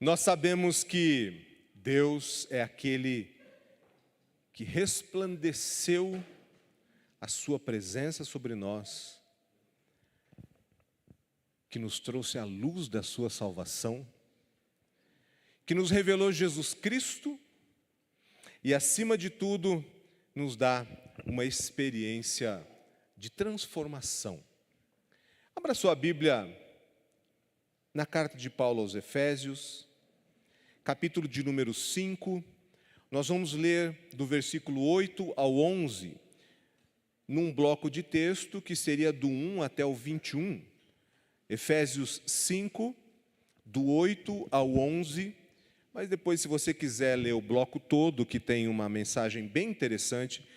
Nós sabemos que Deus é aquele que resplandeceu a sua presença sobre nós, que nos trouxe a luz da sua salvação, que nos revelou Jesus Cristo e, acima de tudo, nos dá uma experiência de transformação. Abra sua Bíblia na carta de Paulo aos Efésios, capítulo de número 5, nós vamos ler do versículo 8 ao 11, num bloco de texto que seria do 1 até o 21. Efésios 5, do 8 ao 11, mas depois, se você quiser ler o bloco todo, que tem uma mensagem bem interessante,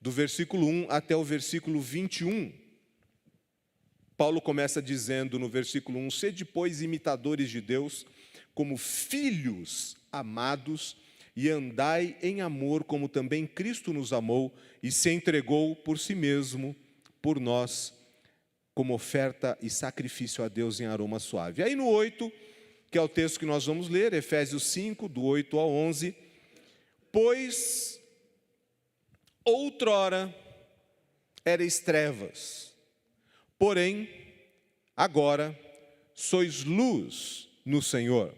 do versículo 1 até o versículo 21. Paulo começa dizendo no versículo 1, sede, pois, imitadores de Deus, como filhos amados, e andai em amor, como também Cristo nos amou, e se entregou por si mesmo, por nós, como oferta e sacrifício a Deus em aroma suave. Aí no 8, que é o texto que nós vamos ler, Efésios 5, do 8 ao 11, pois outrora erais trevas, porém agora sois luz no Senhor.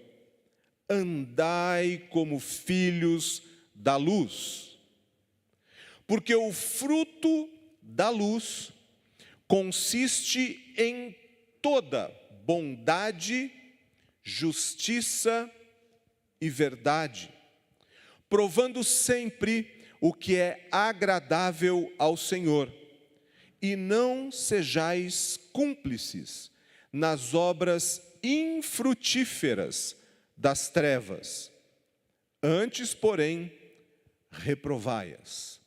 Andai como filhos da luz, porque o fruto da luz consiste em toda bondade, justiça e verdade, provando sempre o que é agradável ao Senhor, e não sejais cúmplices nas obras infrutíferas das trevas, antes, porém, reprovai-as.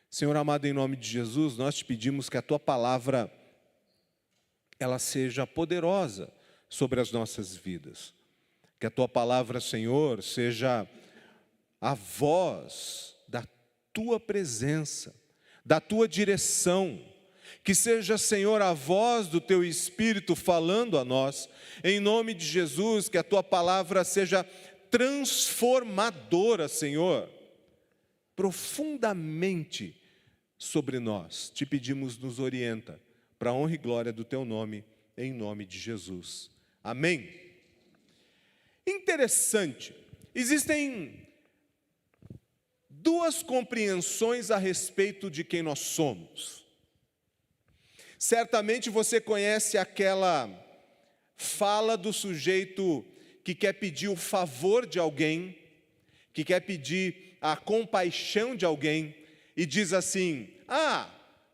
Senhor amado, em nome de Jesus, nós te pedimos que a Tua palavra, ela seja poderosa sobre as nossas vidas. Que a Tua palavra, Senhor, seja a voz da Tua presença, da Tua direção. Que seja, Senhor, a voz do Teu Espírito falando a nós, em nome de Jesus, que a Tua palavra seja transformadora, Senhor, profundamente sobre nós. Te pedimos, nos orienta, para a honra e glória do Teu nome, em nome de Jesus. Amém? Interessante, existem duas compreensões a respeito de quem nós somos. Certamente você conhece aquela fala do sujeito que quer pedir o favor de alguém, que quer pedir a compaixão de alguém, e diz assim,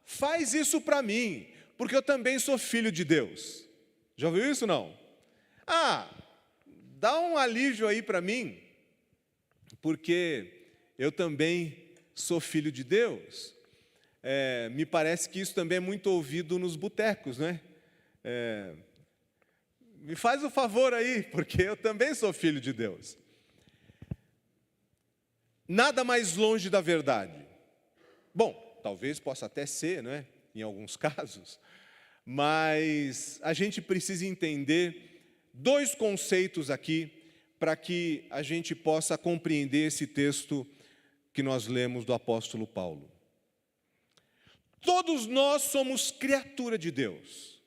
faz isso para mim, porque eu também sou filho de Deus. Já ouviu isso, não? Dá um alívio aí para mim, porque eu também sou filho de Deus. Me parece que isso também é muito ouvido nos botecos, né? Me faz o favor aí, porque eu também sou filho de Deus. Nada mais longe da verdade. Bom, talvez possa até ser, não é? Em alguns casos, mas a gente precisa entender dois conceitos aqui para que a gente possa compreender esse texto que nós lemos do apóstolo Paulo. Todos nós somos criatura de Deus.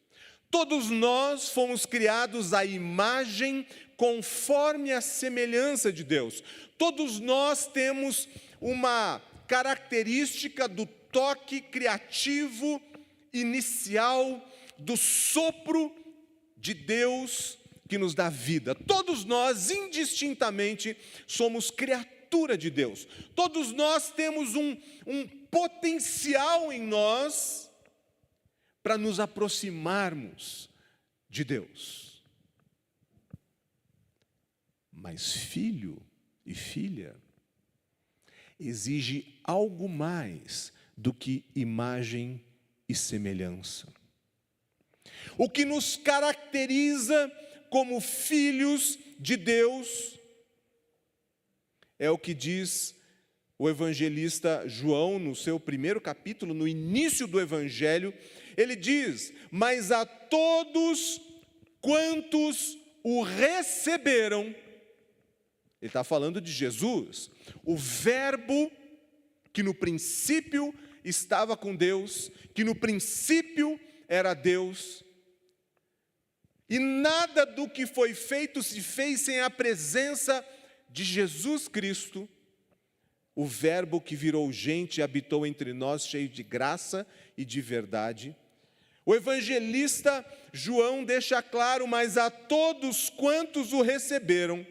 Todos nós fomos criados à imagem conforme a semelhança de Deus. Todos nós temos uma característica do toque criativo inicial, do sopro de Deus que nos dá vida. Todos nós, indistintamente, somos criatura de Deus. Todos nós temos um potencial em nós para nos aproximarmos de Deus. Mas filho e filha exige algo mais do que imagem e semelhança. O que nos caracteriza como filhos de Deus é o que diz o evangelista João, no seu primeiro capítulo, no início do evangelho, ele diz, mas a todos quantos o receberam, Ele está falando de Jesus, o Verbo que no princípio estava com Deus, que no princípio era Deus, e nada do que foi feito se fez sem a presença de Jesus Cristo, o Verbo que virou gente e habitou entre nós, cheio de graça e de verdade. O evangelista João deixa claro: mas a todos quantos o receberam,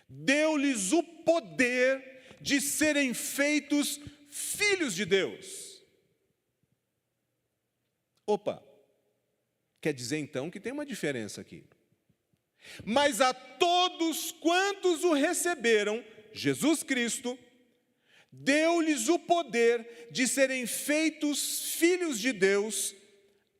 deu-lhes o poder de serem feitos filhos de Deus. Opa, quer dizer então que tem uma diferença aqui. Mas a todos quantos o receberam, Jesus Cristo, deu-lhes o poder de serem feitos filhos de Deus,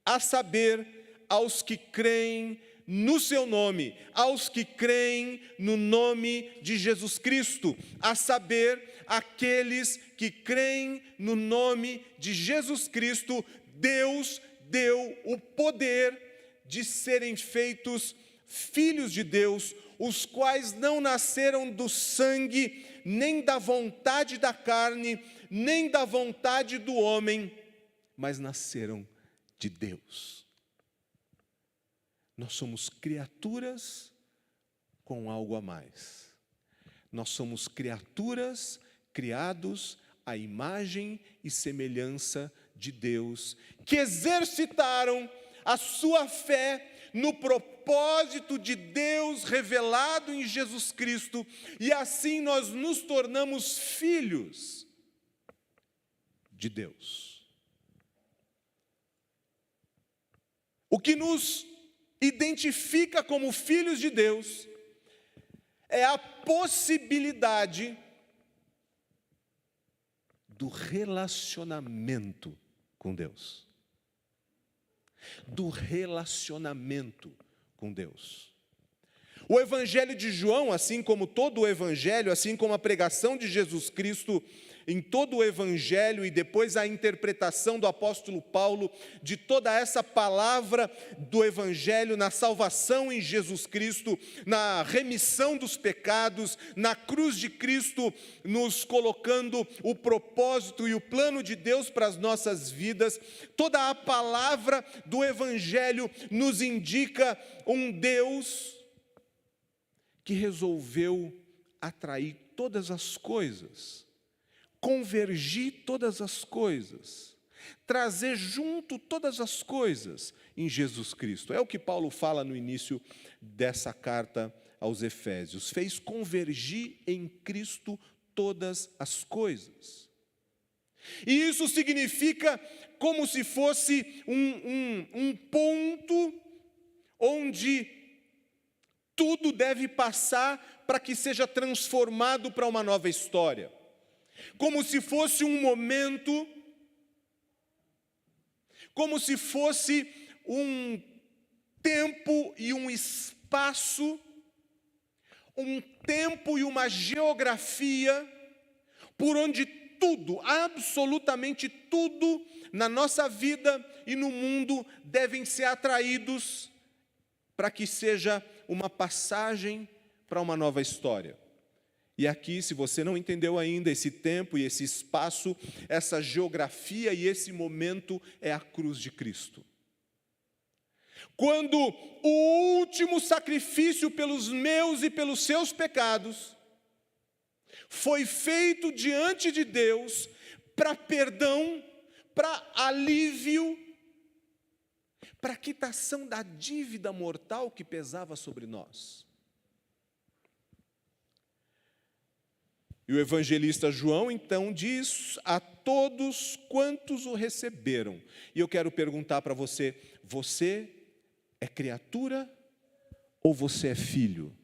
a saber, aos que creem no seu nome, aos que creem no nome de Jesus Cristo, a saber, aqueles que creem no nome de Jesus Cristo, Deus deu o poder de serem feitos filhos de Deus, os quais não nasceram do sangue, nem da vontade da carne, nem da vontade do homem, mas nasceram de Deus. Nós somos criaturas com algo a mais. Nós somos criaturas criados à imagem e semelhança de Deus, que exercitaram a sua fé no propósito de Deus revelado em Jesus Cristo, e assim nós nos tornamos filhos de Deus. O que nos identifica como filhos de Deus é a possibilidade do relacionamento com Deus. Do relacionamento com Deus. O Evangelho de João, assim como todo o Evangelho, assim como a pregação de Jesus Cristo em todo o Evangelho e depois a interpretação do apóstolo Paulo de toda essa palavra do Evangelho na salvação em Jesus Cristo, na remissão dos pecados, na cruz de Cristo, nos colocando o propósito e o plano de Deus para as nossas vidas. Toda a palavra do Evangelho nos indica um Deus que resolveu atrair todas as coisas, convergir todas as coisas, trazer junto todas as coisas em Jesus Cristo. É o que Paulo fala no início dessa carta aos Efésios. Fez convergir em Cristo todas as coisas. E isso significa como se fosse um ponto onde tudo deve passar para que seja transformado para uma nova história. Como se fosse um momento, como se fosse um tempo e um espaço, um tempo e uma geografia, por onde tudo, absolutamente tudo, na nossa vida e no mundo, devem ser atraídos para que seja uma passagem para uma nova história. E aqui, se você não entendeu ainda, esse tempo e esse espaço, essa geografia e esse momento é a cruz de Cristo. Quando o último sacrifício pelos meus e pelos seus pecados foi feito diante de Deus para perdão, para alívio, para quitação da dívida mortal que pesava sobre nós. E o evangelista João, então, diz a todos quantos o receberam. E eu quero perguntar para você, você é criatura ou você é filho?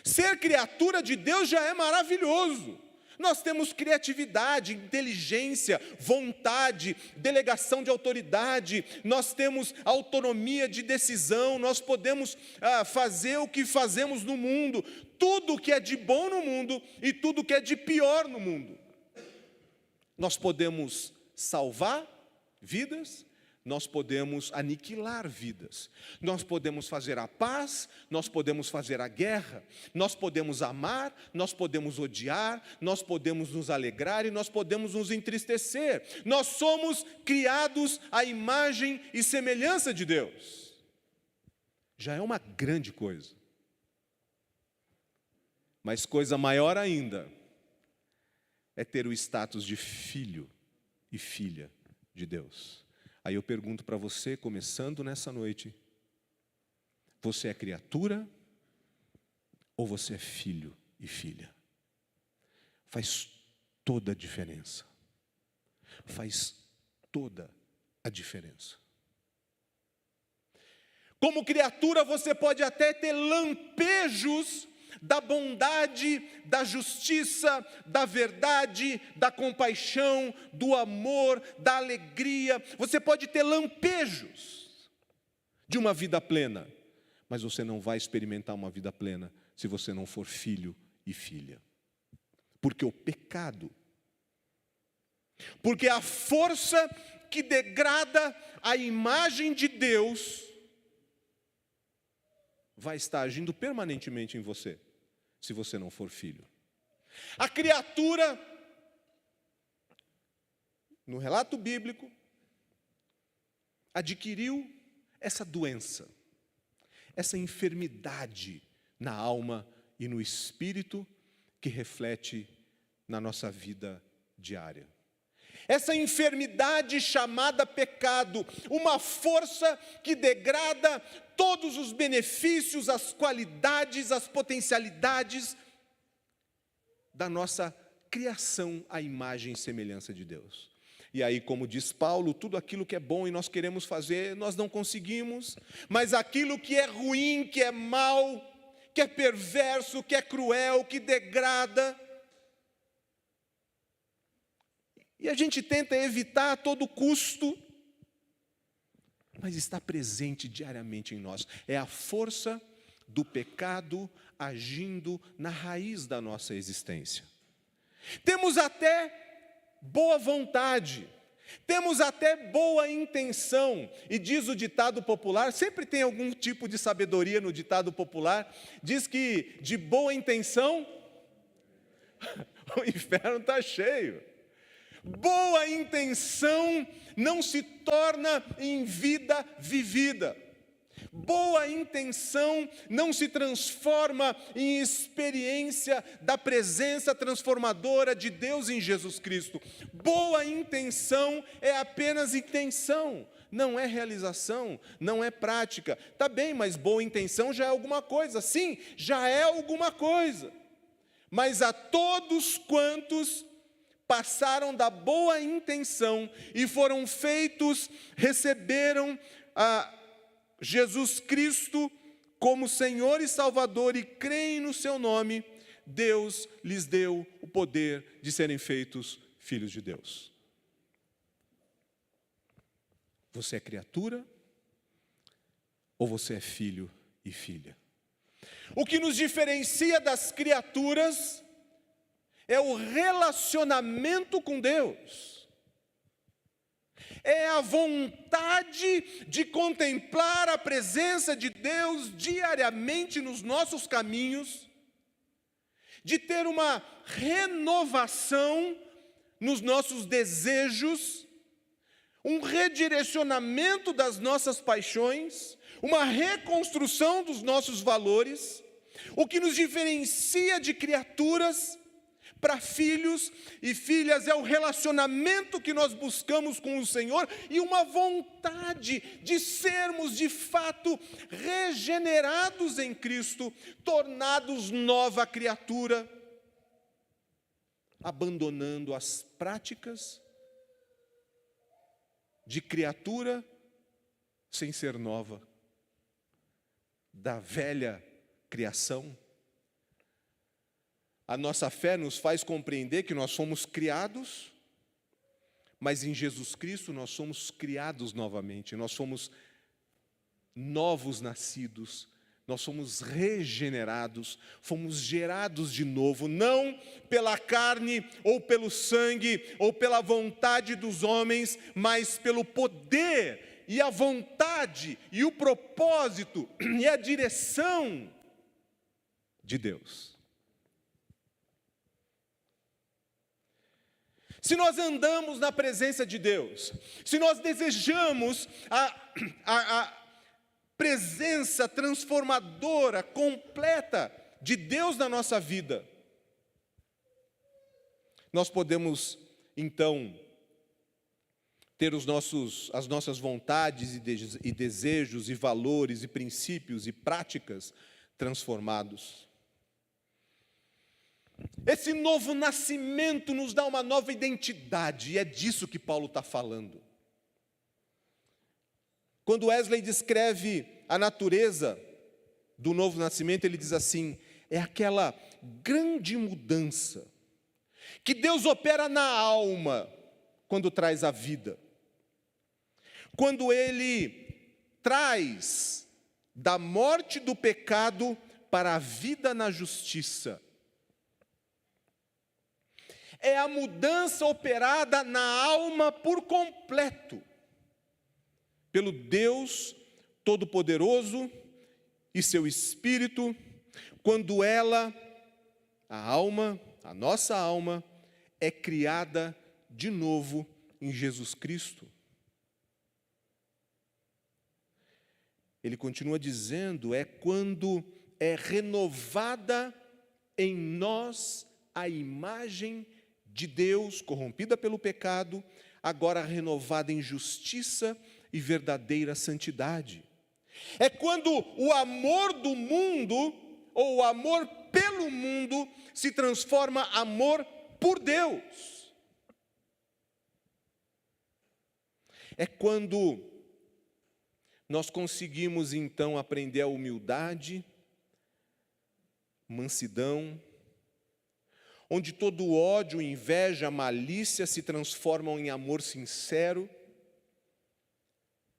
Ser criatura de Deus já é maravilhoso. Nós temos criatividade, inteligência, vontade, delegação de autoridade, nós temos autonomia de decisão, nós podemos fazer o que fazemos no mundo, tudo o que é de bom no mundo e tudo o que é de pior no mundo. Nós podemos salvar vidas, nós podemos aniquilar vidas, nós podemos fazer a paz, nós podemos fazer a guerra, nós podemos amar, nós podemos odiar, nós podemos nos alegrar e nós podemos nos entristecer. Nós somos criados à imagem e semelhança de Deus. Já é uma grande coisa. Mas coisa maior ainda é ter o status de filho e filha de Deus. Aí eu pergunto para você, começando nessa noite, você é criatura ou você é filho e filha? Faz toda a diferença. Faz toda a diferença. Como criatura, você pode até ter lampejos da bondade, da justiça, da verdade, da compaixão, do amor, da alegria. Você pode ter lampejos de uma vida plena, mas você não vai experimentar uma vida plena se você não for filho e filha. Porque o pecado, porque a força que degrada a imagem de Deus vai estar agindo permanentemente em você, se você não for filho. A criatura, no relato bíblico, adquiriu essa doença, essa enfermidade na alma e no espírito que reflete na nossa vida diária. Essa enfermidade chamada pecado, uma força que degrada todos os benefícios, as qualidades, as potencialidades da nossa criação à imagem e semelhança de Deus. E aí, como diz Paulo, tudo aquilo que é bom e nós queremos fazer, nós não conseguimos, mas aquilo que é ruim, que é mal, que é perverso, que é cruel, que degrada, e a gente tenta evitar a todo custo, mas está presente diariamente em nós. É a força do pecado agindo na raiz da nossa existência. Temos até boa vontade, temos até boa intenção, e diz o ditado popular, sempre tem algum tipo de sabedoria no ditado popular, diz que de boa intenção, o inferno está cheio. Boa intenção não se torna em vida vivida. Boa intenção não se transforma em experiência da presença transformadora de Deus em Jesus Cristo. Boa intenção é apenas intenção, não é realização, não é prática. Tá bem, mas boa intenção já é alguma coisa. Sim, já é alguma coisa. Mas a todos quantos passaram da boa intenção e foram feitos, receberam a Jesus Cristo como Senhor e Salvador e creem no seu nome, Deus lhes deu o poder de serem feitos filhos de Deus. Você é criatura ou você é filho e filha? O que nos diferencia das criaturas é o relacionamento com Deus. É a vontade de contemplar a presença de Deus diariamente nos nossos caminhos, de ter uma renovação nos nossos desejos, um redirecionamento das nossas paixões, uma reconstrução dos nossos valores. O que nos diferencia de criaturas para filhos e filhas é o relacionamento que nós buscamos com o Senhor e uma vontade de sermos de fato regenerados em Cristo, tornados nova criatura, abandonando as práticas de criatura sem ser nova, da velha criação. A nossa fé nos faz compreender que nós somos criados, mas em Jesus Cristo nós somos criados novamente, nós somos novos nascidos, nós somos regenerados, fomos gerados de novo, não pela carne ou pelo sangue ou pela vontade dos homens, mas pelo poder e a vontade, e o propósito, e a direção de Deus. Se nós andamos na presença de Deus, se nós desejamos a presença transformadora, completa de Deus na nossa vida, nós podemos, então, ter as nossas vontades e desejos, e valores, e princípios, e práticas transformados. Esse novo nascimento nos dá uma nova identidade, e é disso que Paulo está falando. Quando Wesley descreve a natureza do novo nascimento, ele diz assim: é aquela grande mudança que Deus opera na alma quando traz a vida. Quando Ele traz da morte do pecado para a vida na justiça. É a mudança operada na alma por completo, pelo Deus Todo-Poderoso e seu Espírito, quando ela, a alma, a nossa alma, é criada de novo em Jesus Cristo. Ele continua dizendo, é quando é renovada em nós a imagem de Deus, corrompida pelo pecado, agora renovada em justiça e verdadeira santidade. É quando o amor do mundo, ou o amor pelo mundo, se transforma em amor por Deus. É quando nós conseguimos, então, aprender a humildade, mansidão, onde todo ódio, inveja, malícia se transformam em amor sincero,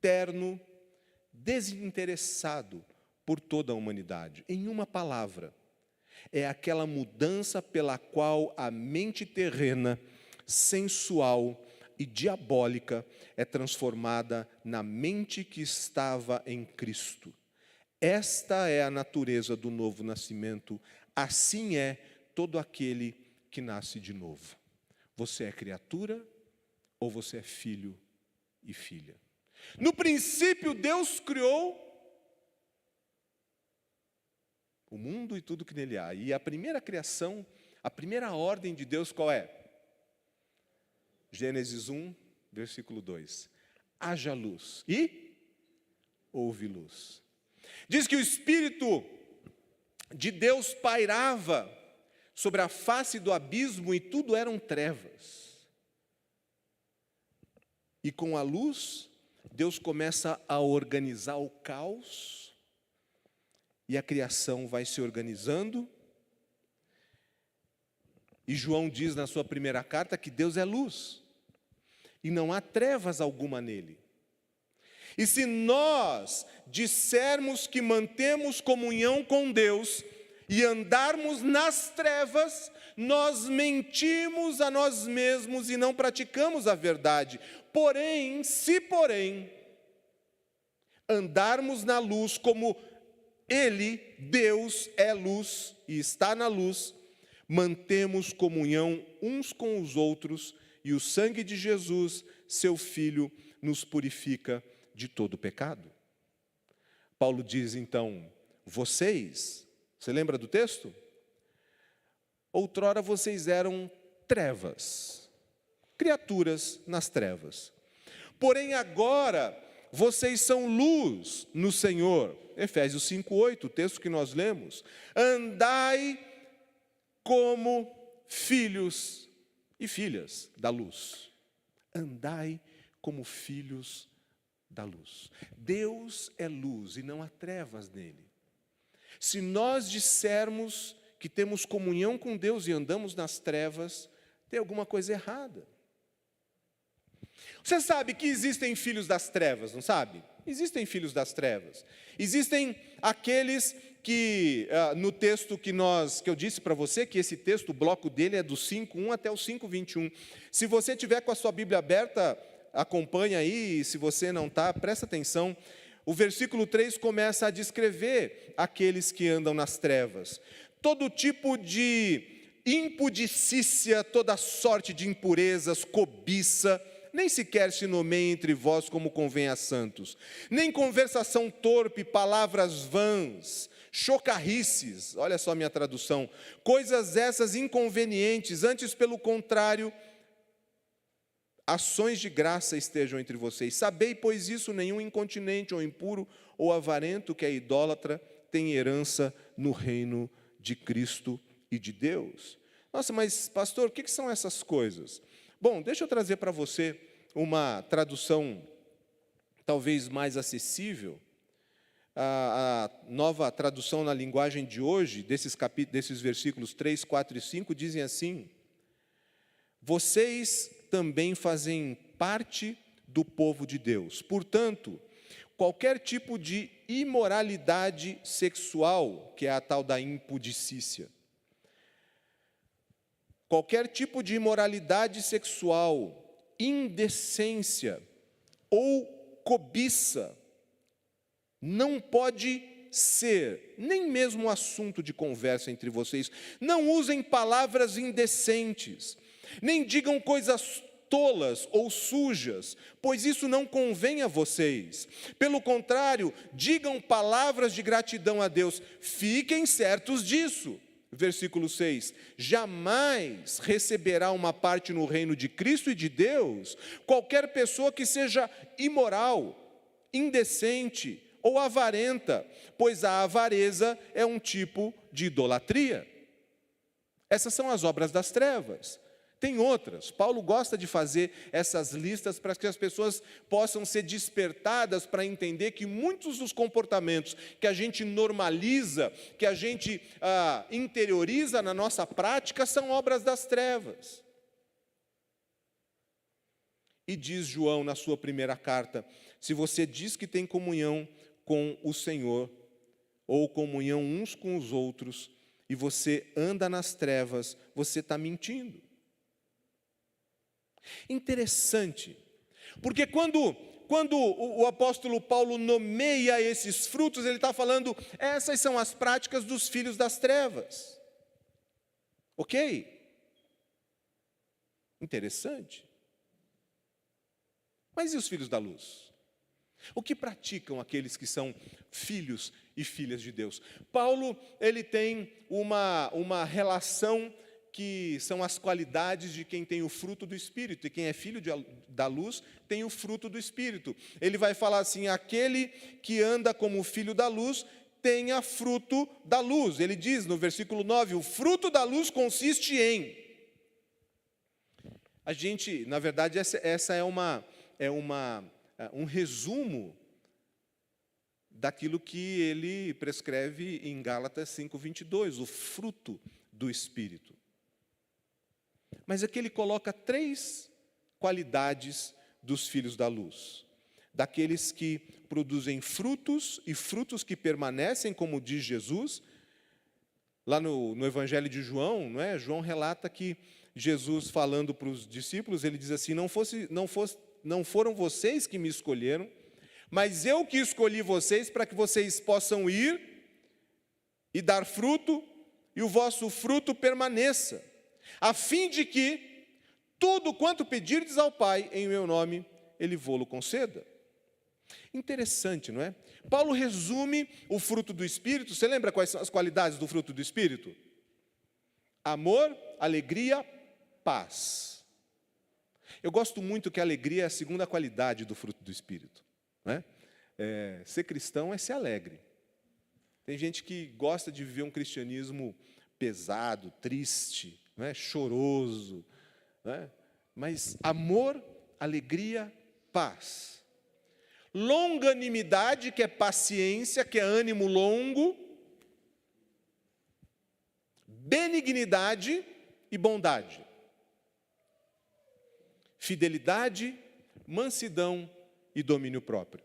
terno, desinteressado por toda a humanidade. Em uma palavra, é aquela mudança pela qual a mente terrena, sensual e diabólica é transformada na mente que estava em Cristo. Esta é a natureza do novo nascimento, assim é todo aquele que nasce de novo. Você é criatura ou você é filho e filha? No princípio, Deus criou o mundo e tudo que nele há. E a primeira criação, a primeira ordem de Deus qual é? Gênesis 1, versículo 2. Haja luz e houve luz. Diz que o Espírito de Deus pairava sobre a face do abismo e tudo eram trevas. E com a luz, Deus começa a organizar o caos e a criação vai se organizando. E João diz na sua primeira carta que Deus é luz e não há trevas alguma nele. E se nós dissermos que mantemos comunhão com Deus e andarmos nas trevas, nós mentimos a nós mesmos e não praticamos a verdade. Porém, se andarmos na luz como Ele, Deus, é luz e está na luz, mantemos comunhão uns com os outros e o sangue de Jesus, seu Filho, nos purifica de todo pecado. Paulo diz então, você lembra do texto? Outrora vocês eram trevas, criaturas nas trevas. Porém agora vocês são luz no Senhor. Efésios 5:8, o texto que nós lemos. Andai como filhos e filhas da luz. Andai como filhos da luz. Deus é luz e não há trevas nele. Se nós dissermos que temos comunhão com Deus e andamos nas trevas, tem alguma coisa errada. Você sabe que existem filhos das trevas, não sabe? Existem filhos das trevas. Existem aqueles que, no texto que eu disse para você, que esse texto, o bloco dele é do 5:1 até o 5:21. Se você tiver com a sua Bíblia aberta, acompanha aí, se você não está, presta atenção. O versículo 3 começa a descrever aqueles que andam nas trevas. Todo tipo de impudicícia, toda sorte de impurezas, cobiça, nem sequer se nomeia entre vós como convém a santos. Nem conversação torpe, palavras vãs, chocarrices, olha só a minha tradução, coisas essas inconvenientes, antes pelo contrário, ações de graça estejam entre vocês. Sabei, pois isso, nenhum incontinente ou impuro ou avarento que é idólatra tem herança no reino de Cristo e de Deus. Nossa, mas pastor, o que são essas coisas? Bom, deixa eu trazer para você uma tradução talvez mais acessível. A nova tradução na linguagem de hoje, desses versículos 3, 4 e 5, dizem assim: vocês também fazem parte do povo de Deus. Portanto, qualquer tipo de imoralidade sexual, que é a tal da impudicícia, qualquer tipo de imoralidade sexual, indecência ou cobiça, não pode ser nem mesmo assunto de conversa entre vocês. Não usem palavras indecentes, nem digam coisas tolas ou sujas, pois isso não convém a vocês. Pelo contrário, digam palavras de gratidão a Deus. Fiquem certos disso. Versículo 6, jamais receberá uma parte no reino de Cristo e de Deus qualquer pessoa que seja imoral, indecente ou avarenta, pois a avareza é um tipo de idolatria. Essas são as obras das trevas. Tem outras. Paulo gosta de fazer essas listas para que as pessoas possam ser despertadas para entender que muitos dos comportamentos que a gente normaliza, que a gente interioriza na nossa prática, são obras das trevas. E diz João na sua primeira carta: se você diz que tem comunhão com o Senhor, ou comunhão uns com os outros, e você anda nas trevas, você está mentindo. Interessante, porque quando o apóstolo Paulo nomeia esses frutos, ele está falando, essas são as práticas dos filhos das trevas. Ok? Interessante. Mas e os filhos da luz? O que praticam aqueles que são filhos e filhas de Deus? Paulo, ele tem uma relação que são as qualidades de quem tem o fruto do Espírito, e quem é filho da luz tem o fruto do Espírito. Ele vai falar assim, aquele que anda como filho da luz, tenha fruto da luz. Ele diz no versículo 9, o fruto da luz consiste em... A gente, na verdade, essa é um resumo daquilo que ele prescreve em Gálatas 5:22, o fruto do Espírito. Mas aqui ele coloca 3 qualidades dos filhos da luz. Daqueles que produzem frutos, e frutos que permanecem, como diz Jesus. Lá no Evangelho de João, não é? João relata que Jesus, falando para os discípulos, ele diz assim, não foram vocês que me escolheram, mas eu que escolhi vocês para que vocês possam ir e dar fruto, e o vosso fruto permaneça, a fim de que tudo quanto pedirdes ao Pai em meu nome, Ele vô-lo conceda. Interessante, não é? Paulo resume o fruto do Espírito. Você lembra quais são as qualidades do fruto do Espírito? Amor, alegria, paz. Eu gosto muito que a alegria é a segunda qualidade do fruto do Espírito, não é? Ser cristão é ser alegre. Tem gente que gosta de viver um cristianismo pesado, triste, não é? Choroso, não é? Mas amor, alegria, paz. Longanimidade, que é paciência, que é ânimo longo. Benignidade e bondade. Fidelidade, mansidão e domínio próprio.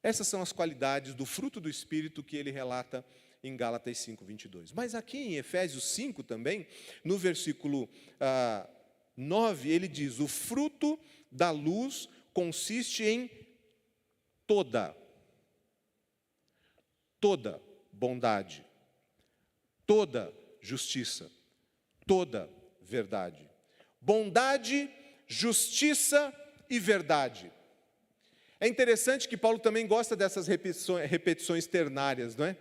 Essas são as qualidades do fruto do Espírito que ele relata em Gálatas 5:22. Mas aqui em Efésios 5 também, no versículo 9, ele diz, o fruto da luz consiste em toda bondade, toda justiça, toda verdade. Bondade, justiça e verdade. É interessante que Paulo também gosta dessas repetições ternárias, não é?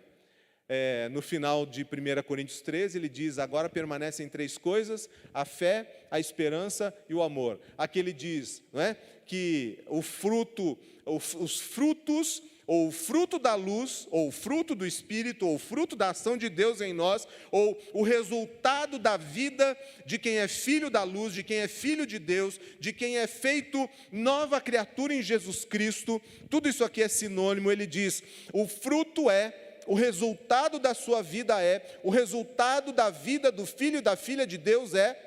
No final de 1 Coríntios 13, ele diz, agora permanecem três coisas, a fé, a esperança e o amor. Aqui ele diz, não é? Que os frutos, ou o fruto da luz, ou o fruto do Espírito, ou o fruto da ação de Deus em nós, ou o resultado da vida de quem é filho da luz, de quem é filho de Deus, de quem é feito nova criatura em Jesus Cristo, tudo isso aqui é sinônimo. Ele diz, o fruto o resultado da sua vida o resultado da vida do filho e da filha de Deus é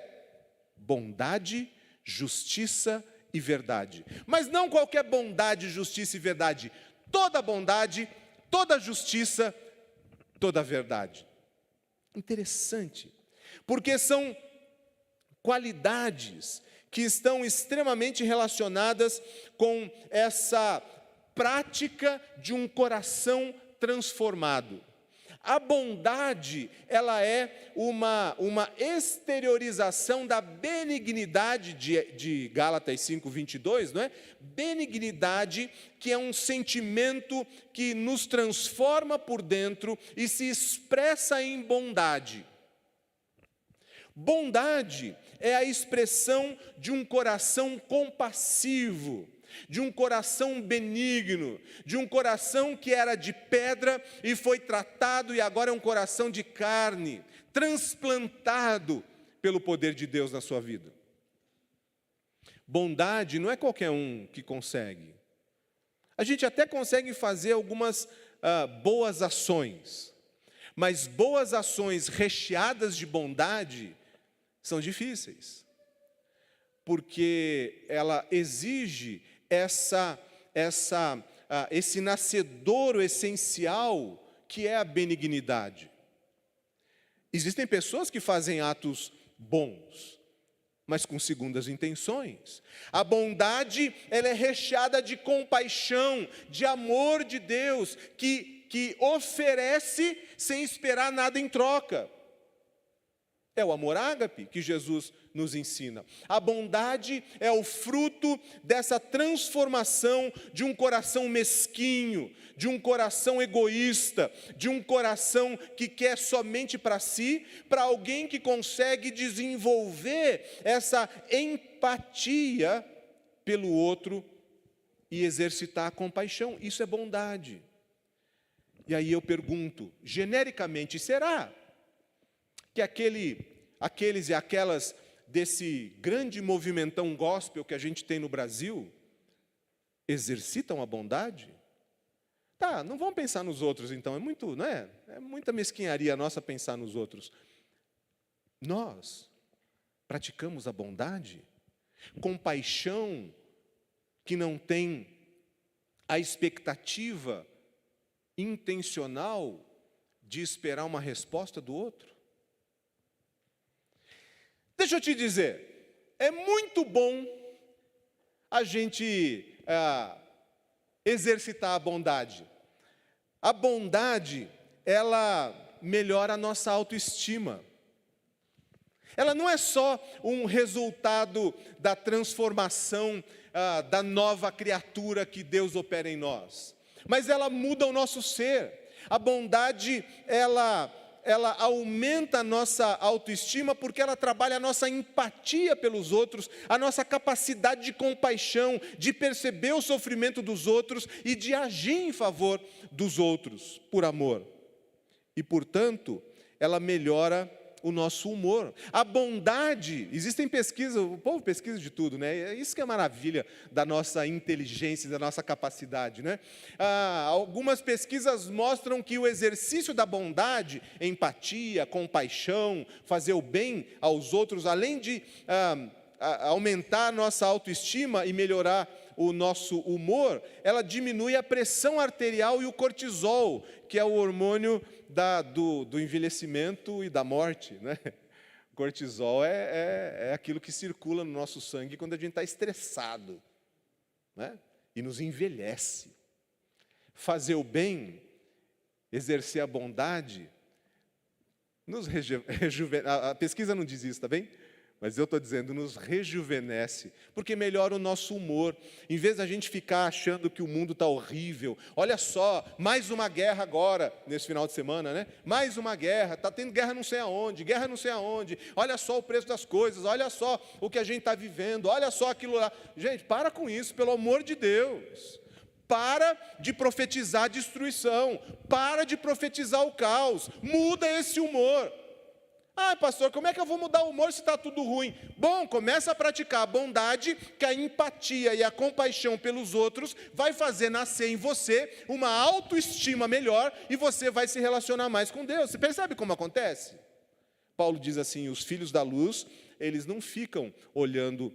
bondade, justiça e verdade. Mas não qualquer bondade, justiça e verdade, toda bondade, toda justiça, toda verdade. Interessante, porque são qualidades que estão extremamente relacionadas com essa prática de um coração transformado. A bondade, ela é uma exteriorização da benignidade de Gálatas 5:22, não é? Benignidade, que é um sentimento que nos transforma por dentro e se expressa em bondade. Bondade é a expressão de um coração compassivo, de um coração benigno, de um coração que era de pedra e foi tratado e agora é um coração de carne, transplantado pelo poder de Deus na sua vida. Bondade não é qualquer um que consegue. A gente até consegue fazer algumas boas ações, mas boas ações recheadas de bondade são difíceis, porque ela exige esse nascedouro essencial que é a benignidade. Existem pessoas que fazem atos bons, mas com segundas intenções. A bondade, ela é recheada de compaixão, de amor de Deus, que oferece sem esperar nada em troca. É o amor ágape que Jesus nos ensina. A bondade é o fruto dessa transformação de um coração mesquinho, de um coração egoísta, de um coração que quer somente para si, para alguém que consegue desenvolver essa empatia pelo outro e exercitar a compaixão. Isso é bondade. E aí eu pergunto, genericamente, será que aqueles e aquelas desse grande movimentão gospel que a gente tem no Brasil exercitam a bondade? Tá, não vamos pensar nos outros então, é muita mesquinharia nossa pensar nos outros. Nós praticamos a bondade? Compaixão que não tem a expectativa intencional de esperar uma resposta do outro? Deixa eu te dizer, é muito bom a gente exercitar a bondade. A bondade, ela melhora a nossa autoestima. Ela não é só um resultado da transformação da nova criatura que Deus opera em nós, mas ela muda o nosso ser. A bondade, ela aumenta a nossa autoestima porque ela trabalha a nossa empatia pelos outros, a nossa capacidade de compaixão, de perceber o sofrimento dos outros e de agir em favor dos outros, por amor. E, portanto, ela melhora o nosso humor. A bondade, existem pesquisas, o povo pesquisa de tudo, né? É isso que é maravilha da nossa inteligência, da nossa capacidade, né? Algumas pesquisas mostram que o exercício da bondade, empatia, compaixão, fazer o bem aos outros, além de aumentar a nossa autoestima e melhorar o nosso humor, ela diminui a pressão arterial e o cortisol, que é o hormônio do envelhecimento e da morte, né? O cortisol é aquilo que circula no nosso sangue quando a gente está estressado, né? E nos envelhece. Fazer o bem, exercer a bondade, nos rejuvenesce. A pesquisa não diz isso, tá bem? Mas eu estou dizendo, nos rejuvenesce, porque melhora o nosso humor. Em vez da gente ficar achando que o mundo está horrível, olha só, mais uma guerra agora, nesse final de semana, né? Mais uma guerra, está tendo guerra não sei aonde, olha só o preço das coisas, olha só o que a gente está vivendo, olha só aquilo lá. Gente, para com isso, pelo amor de Deus. Para de profetizar destruição, para de profetizar o caos, muda esse humor. Ah, pastor, como é que eu vou mudar o humor se está tudo ruim? Bom, começa a praticar a bondade, que a empatia e a compaixão pelos outros vai fazer nascer em você uma autoestima melhor e você vai se relacionar mais com Deus. Você percebe como acontece? Paulo diz assim, os filhos da luz, eles não ficam olhando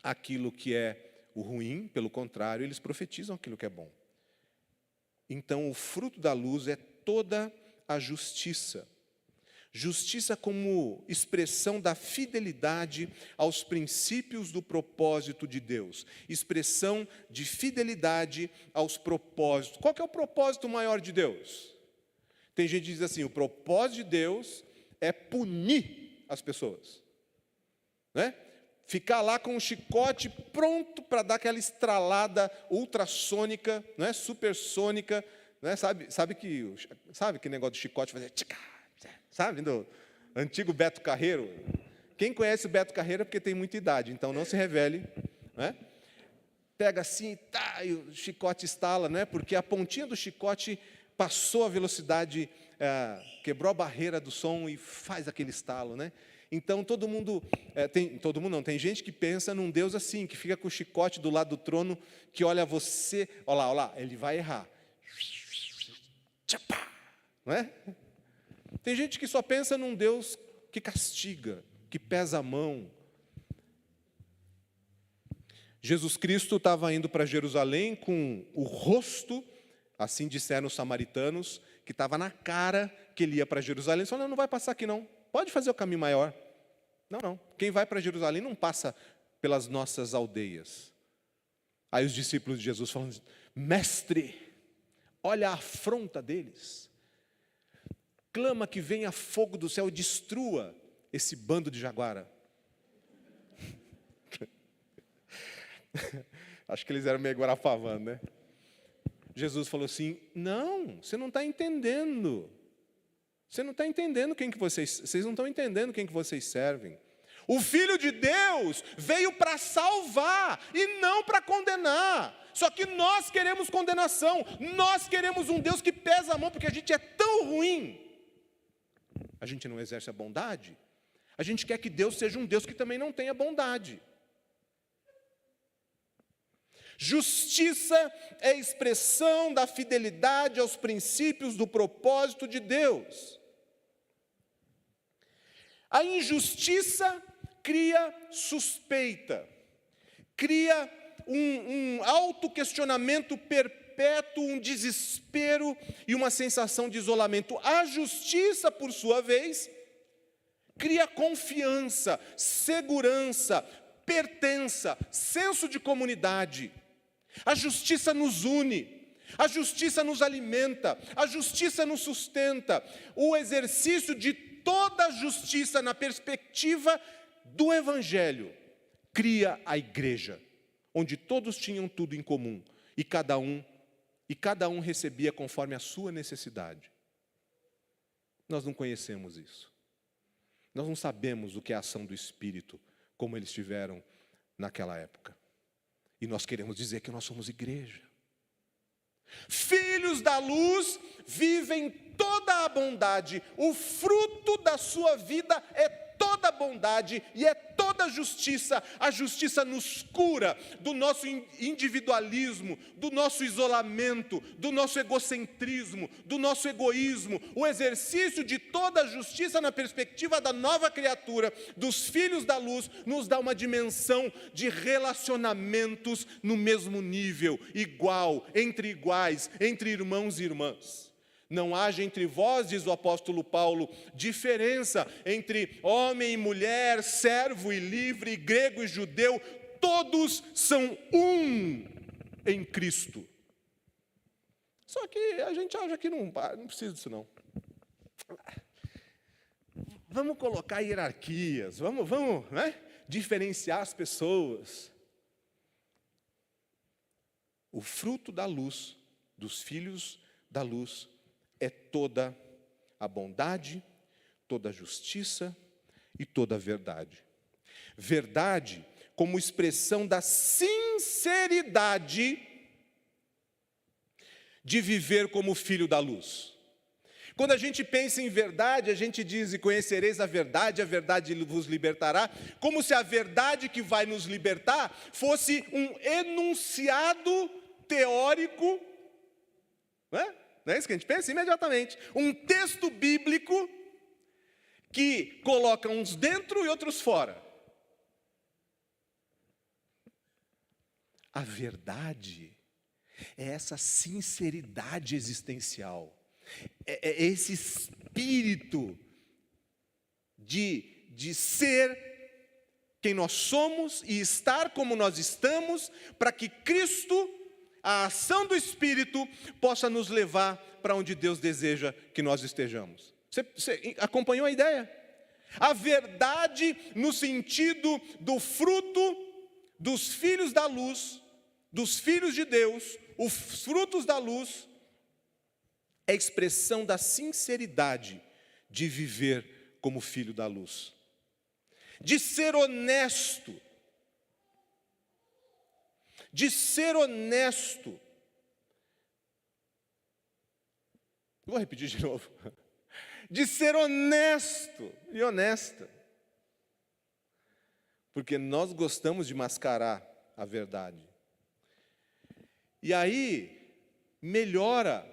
aquilo que é o ruim, pelo contrário, eles profetizam aquilo que é bom. Então, o fruto da luz é toda a justiça. Justiça como expressão da fidelidade aos princípios do propósito de Deus. Expressão de fidelidade aos propósitos. Qual que é o propósito maior de Deus? Tem gente que diz assim, o propósito de Deus é punir as pessoas. Né? Ficar lá com um chicote pronto para dar aquela estralada ultrassônica, né? Supersônica. Né? Sabe que negócio do chicote fazer... Sabe, do antigo Beto Carreiro? Quem conhece o Beto Carreiro é porque tem muita idade, então não se revele. Né? Pega assim, tá, e o chicote estala, né? Porque a pontinha do chicote passou a velocidade, quebrou a barreira do som e faz aquele estalo. Né? Então todo mundo tem gente que pensa num Deus assim, que fica com o chicote do lado do trono, que olha você, olha lá, ele vai errar. Não é? Tem gente que só pensa num Deus que castiga, que pesa a mão. Jesus Cristo estava indo para Jerusalém com o rosto, assim disseram os samaritanos, que estava na cara que ele ia para Jerusalém. Ele falou, não vai passar aqui não, pode fazer o caminho maior. Não, quem vai para Jerusalém não passa pelas nossas aldeias. Aí os discípulos de Jesus falam, mestre, olha a afronta deles. Clama que venha fogo do céu e destrua esse bando de jaguara. Acho que eles eram meio guarapavando, né? Jesus falou assim, não, você não está entendendo. Você não está entendendo quem que vocês não estão entendendo quem que vocês servem. O Filho de Deus veio para salvar e não para condenar. Só que nós queremos condenação, nós queremos um Deus que pesa a mão, porque a gente é tão ruim. A gente não exerce a bondade. A gente quer que Deus seja um Deus que também não tenha bondade. Justiça é expressão da fidelidade aos princípios do propósito de Deus. A injustiça cria suspeita, cria um autoquestionamento perpétuo, um desespero e uma sensação de isolamento. A justiça, por sua vez, cria confiança, segurança, pertença, senso de comunidade. A justiça nos une, a justiça nos alimenta, a justiça nos sustenta. O exercício de toda a justiça na perspectiva do Evangelho cria a igreja, onde todos tinham tudo em comum e cada um recebia conforme a sua necessidade. Nós não conhecemos isso. Nós não sabemos o que é a ação do Espírito, como eles tiveram naquela época. E nós queremos dizer que nós somos igreja. Filhos da luz vivem toda a bondade. O fruto da sua vida é toda a bondade e é toda a justiça. A justiça nos cura do nosso individualismo, do nosso isolamento, do nosso egocentrismo, do nosso egoísmo. O exercício de toda a justiça na perspectiva da nova criatura, dos filhos da luz, nos dá uma dimensão de relacionamentos no mesmo nível, igual, entre iguais, entre irmãos e irmãs. Não haja entre vós, diz o apóstolo Paulo, diferença entre homem e mulher, servo e livre, grego e judeu, todos são um em Cristo. Só que a gente acha que não precisa disso não. Vamos colocar hierarquias, vamos diferenciar as pessoas. O fruto da luz, dos filhos da luz, é toda a bondade, toda a justiça e toda a verdade. Verdade como expressão da sinceridade de viver como filho da luz. Quando a gente pensa em verdade, a gente diz: e conhecereis a verdade vos libertará, como se a verdade que vai nos libertar fosse um enunciado teórico, não é isso que a gente pensa? Imediatamente. Um texto bíblico que coloca uns dentro e outros fora. A verdade é essa sinceridade existencial. É esse espírito de ser quem nós somos e estar como nós estamos, para que Cristo, a ação do Espírito, possa nos levar para onde Deus deseja que nós estejamos. Você acompanhou a ideia? A verdade no sentido do fruto dos filhos da luz, dos filhos de Deus, os frutos da luz, é expressão da sinceridade de viver como filho da luz, de ser honesto, vou repetir de novo, de ser honesto e honesta, porque nós gostamos de mascarar a verdade, e aí melhora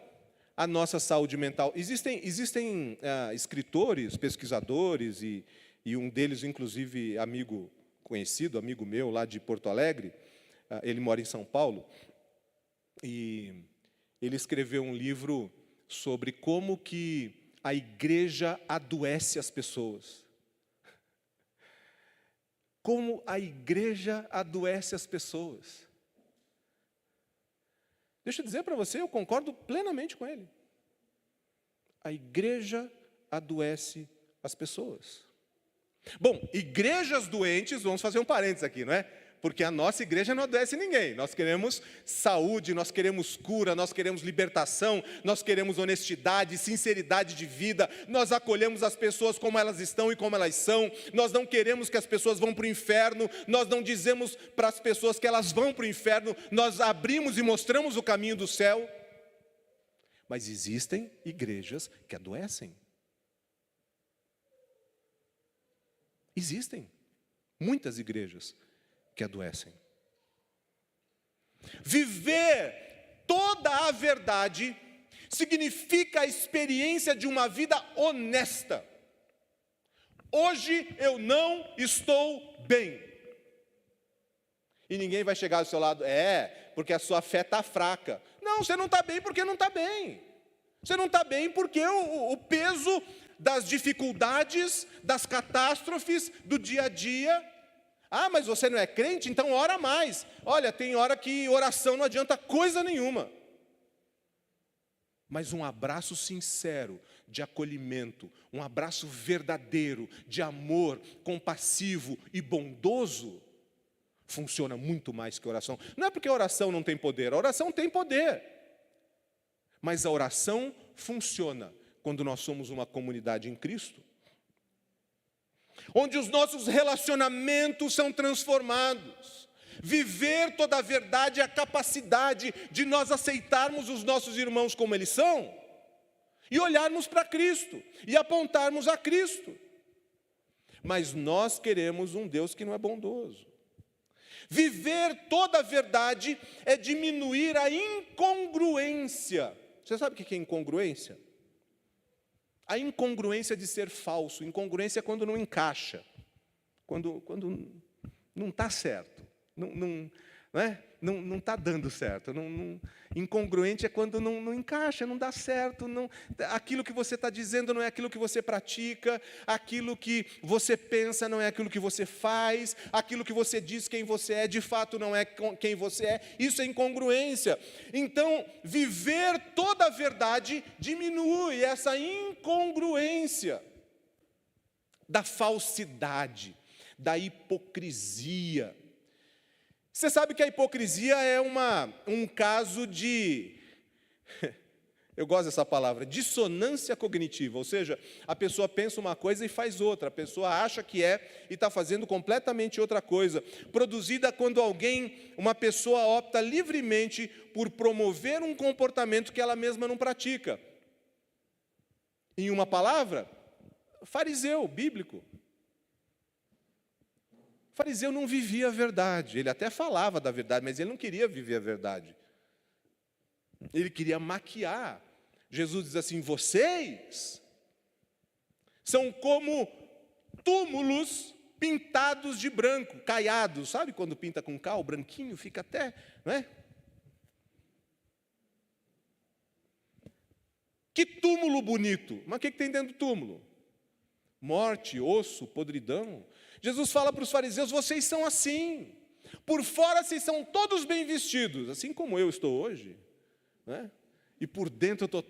a nossa saúde mental. Existem escritores, pesquisadores, e um deles, inclusive, amigo meu, lá de Porto Alegre, ele mora em São Paulo, e ele escreveu um livro sobre como que a igreja adoece as pessoas. Como a igreja adoece as pessoas. Deixa eu dizer para você, eu concordo plenamente com ele. A igreja adoece as pessoas. Bom, igrejas doentes, vamos fazer um parênteses aqui, não é? Porque a nossa igreja não adoece ninguém. Nós queremos saúde, nós queremos cura, nós queremos libertação, nós queremos honestidade, sinceridade de vida. Nós acolhemos as pessoas como elas estão e como elas são. Nós não queremos que as pessoas vão para o inferno. Nós não dizemos para as pessoas que elas vão para o inferno. Nós abrimos e mostramos o caminho do céu. Mas existem igrejas que adoecem. Existem muitas igrejas que adoecem. Viver toda a verdade significa a experiência de uma vida honesta. Hoje eu não estou bem. E ninguém vai chegar do seu lado: porque a sua fé está fraca. Não, você não está bem porque não está bem. Você não está bem porque o peso das dificuldades, das catástrofes do dia a dia. Mas você não é crente? Então ora mais. Olha, tem hora que oração não adianta coisa nenhuma. Mas um abraço sincero, de acolhimento, um abraço verdadeiro, de amor, compassivo e bondoso, funciona muito mais que a oração. Não é porque a oração não tem poder, a oração tem poder. Mas a oração funciona quando nós somos uma comunidade em Cristo, onde os nossos relacionamentos são transformados. Viver toda a verdade é a capacidade de nós aceitarmos os nossos irmãos como eles são, e olharmos para Cristo, e apontarmos a Cristo. Mas nós queremos um Deus que não é bondoso. Viver toda a verdade é diminuir a incongruência. Você sabe o que é incongruência? A incongruência de ser falso. Incongruência é quando não encaixa, quando não está certo, Não está dando certo. Incongruente é quando não encaixa, não dá certo. Aquilo que você está dizendo não é aquilo que você pratica, aquilo que você pensa não é aquilo que você faz, aquilo que você diz quem você é, de fato não é quem você é. Isso é incongruência. Então, viver toda a verdade diminui essa incongruência da falsidade, da hipocrisia. Você sabe que a hipocrisia é um caso de, eu gosto dessa palavra, dissonância cognitiva, ou seja, a pessoa pensa uma coisa e faz outra, a pessoa acha que é e está fazendo completamente outra coisa, produzida quando uma pessoa opta livremente por promover um comportamento que ela mesma não pratica. Em uma palavra, fariseu, bíblico. O fariseu não vivia a verdade, ele até falava da verdade, mas ele não queria viver a verdade. Ele queria maquiar. Jesus diz assim, vocês são como túmulos pintados de branco, caiados. Sabe quando pinta com cal, branquinho, fica até, não é? Que túmulo bonito, mas o que tem dentro do túmulo? Morte, osso, podridão. Jesus fala para os fariseus, vocês são assim, por fora vocês são todos bem vestidos, assim como eu estou hoje, né? E por dentro eu estou...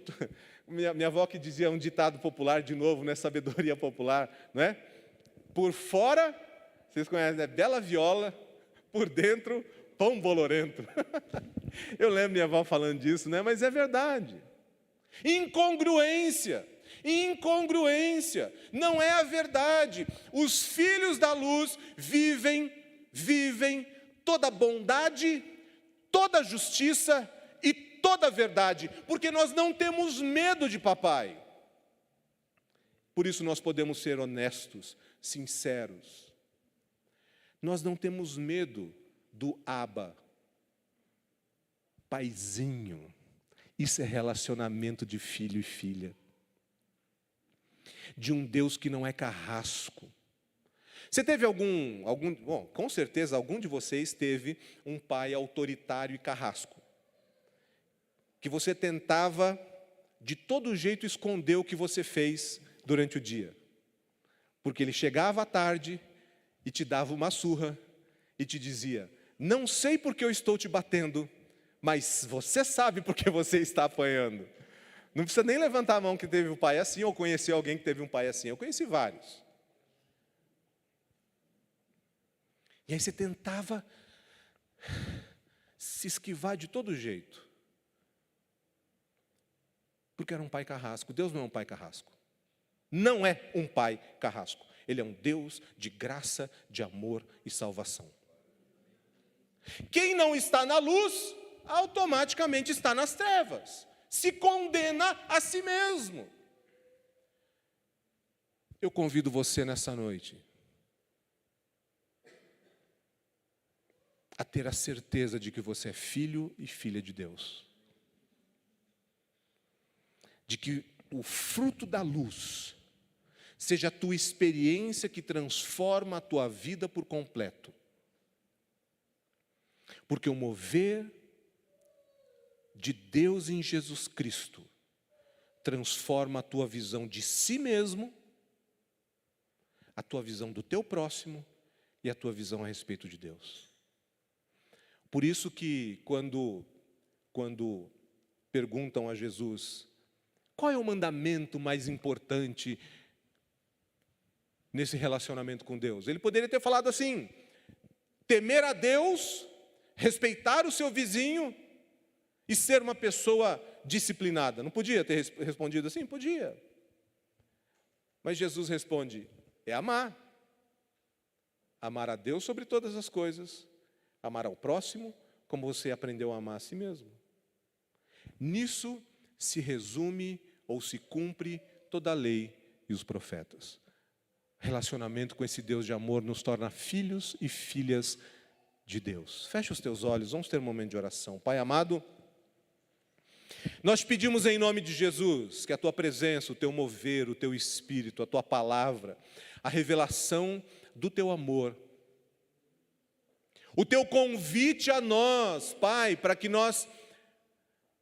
Minha avó que dizia um ditado popular, de novo, né? Sabedoria popular, né? Por fora, vocês conhecem, né? Bela viola, por dentro, pão bolorento. Eu lembro minha avó falando disso, né? Mas é verdade. Incongruência, não é a verdade. Os filhos da luz vivem toda bondade, toda justiça e toda verdade, porque nós não temos medo de papai. Por isso nós podemos ser honestos, sinceros. Nós não temos medo do Abba, paizinho. Isso é relacionamento de filho e filha. De um Deus que não é carrasco. Você teve bom, com certeza algum de vocês teve um pai autoritário e carrasco. Que você tentava de todo jeito esconder o que você fez durante o dia. Porque ele chegava à tarde e te dava uma surra e te dizia, não sei porque eu estou te batendo, mas você sabe porque você está apanhando. Não precisa nem levantar a mão que teve um pai assim, ou conhecer alguém que teve um pai assim. Eu conheci vários. E aí você tentava se esquivar de todo jeito. Porque era um pai carrasco. Deus não é um pai carrasco. Não é um pai carrasco. Ele é um Deus de graça, de amor e salvação. Quem não está na luz, automaticamente está nas trevas. Se condena a si mesmo. Eu convido você nessa noite a ter a certeza de que você é filho e filha de Deus. De que o fruto da luz seja a tua experiência que transforma a tua vida por completo. Porque o mover de Deus em Jesus Cristo transforma a tua visão de si mesmo, a tua visão do teu próximo e a tua visão a respeito de Deus. Por isso que quando perguntam a Jesus, qual é o mandamento mais importante nesse relacionamento com Deus? Ele poderia ter falado assim, temer a Deus, respeitar o seu vizinho e ser uma pessoa disciplinada. Não podia ter respondido assim? Podia. Mas Jesus responde, é amar. Amar a Deus sobre todas as coisas, amar ao próximo como você aprendeu a amar a si mesmo. Nisso se resume ou se cumpre toda a lei e os profetas. Relacionamento com esse Deus de amor nos torna filhos e filhas de Deus. Feche os teus olhos, vamos ter um momento de oração. Pai amado, nós pedimos em nome de Jesus que a tua presença, o teu mover, o teu espírito, a tua palavra, a revelação do teu amor, o teu convite a nós, Pai, para que nós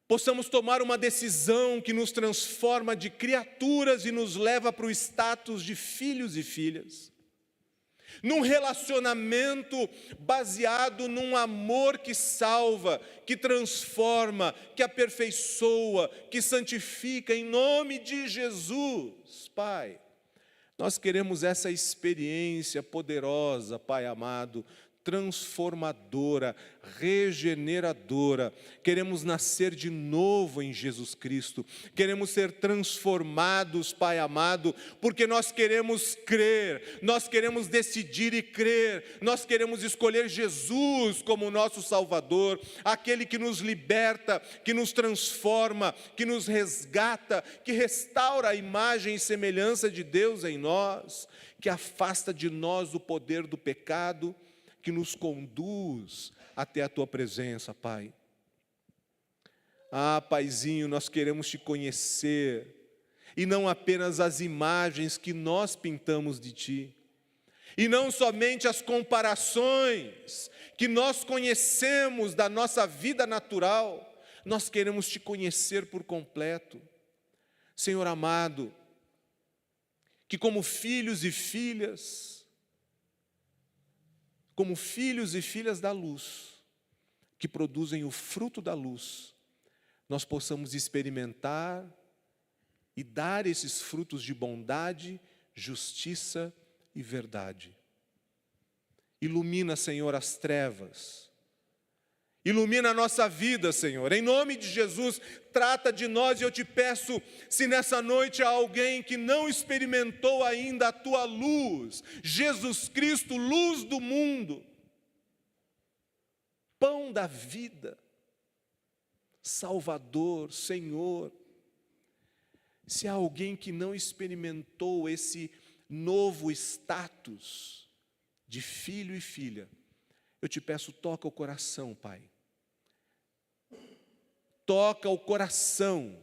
possamos tomar uma decisão que nos transforma de criaturas e nos leva para o status de filhos e filhas. Num relacionamento baseado num amor que salva, que transforma, que aperfeiçoa, que santifica, em nome de Jesus, Pai. Nós queremos essa experiência poderosa, Pai amado, transformadora, regeneradora. Queremos nascer de novo em Jesus Cristo. Queremos ser transformados, Pai amado, porque nós queremos crer, nós queremos decidir e crer, nós queremos escolher Jesus como nosso Salvador, aquele que nos liberta, que nos transforma, que nos resgata, que restaura a imagem e semelhança de Deus em nós, que afasta de nós o poder do pecado, que nos conduz até a Tua presença, Pai. Ah, Paizinho, nós queremos Te conhecer, e não apenas as imagens que nós pintamos de Ti, e não somente as comparações que nós conhecemos da nossa vida natural, nós queremos Te conhecer por completo. Senhor amado, que como filhos e filhas da luz, que produzem o fruto da luz, nós possamos experimentar e dar esses frutos de bondade, justiça e verdade. Ilumina, Senhor, as trevas. Ilumina a nossa vida, Senhor. Em nome de Jesus, trata de nós, e eu te peço, se nessa noite há alguém que não experimentou ainda a Tua luz, Jesus Cristo, luz do mundo, pão da vida, Salvador, Senhor, se há alguém que não experimentou esse novo status de filho e filha, eu te peço, toca o coração, Pai. Toca o coração,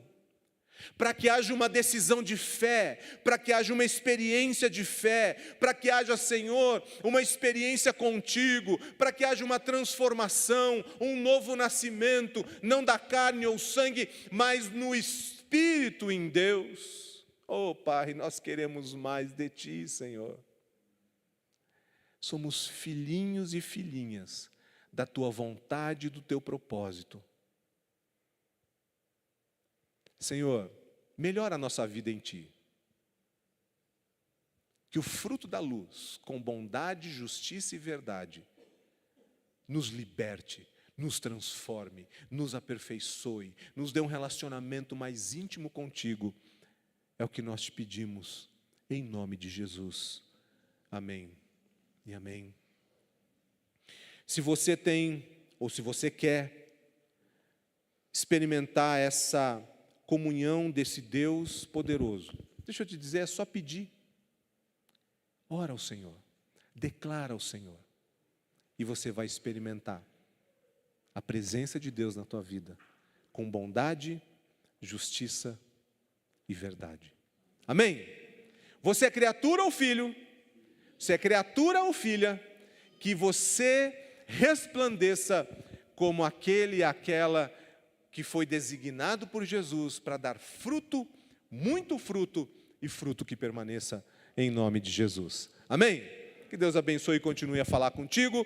para que haja uma decisão de fé, para que haja uma experiência de fé, para que haja, Senhor, uma experiência contigo, para que haja uma transformação, um novo nascimento, não da carne ou sangue, mas no Espírito em Deus. Oh, Pai, nós queremos mais de Ti, Senhor. Somos filhinhos e filhinhas da Tua vontade e do Teu propósito. Senhor, melhora a nossa vida em Ti. Que o fruto da luz, com bondade, justiça e verdade, nos liberte, nos transforme, nos aperfeiçoe, nos dê um relacionamento mais íntimo contigo. É o que nós te pedimos, em nome de Jesus. Amém e amém. Se você tem, ou se você quer experimentar essa comunhão desse Deus poderoso, deixa eu te dizer, é só pedir. Ora ao Senhor, declara ao Senhor, e você vai experimentar a presença de Deus na tua vida, com bondade, justiça e verdade. Amém? Você é criatura ou filho? Você é criatura ou filha? Que você resplandeça como aquele e aquela que foi designado por Jesus para dar fruto, muito fruto, e fruto que permaneça em nome de Jesus. Amém? Que Deus abençoe e continue a falar contigo.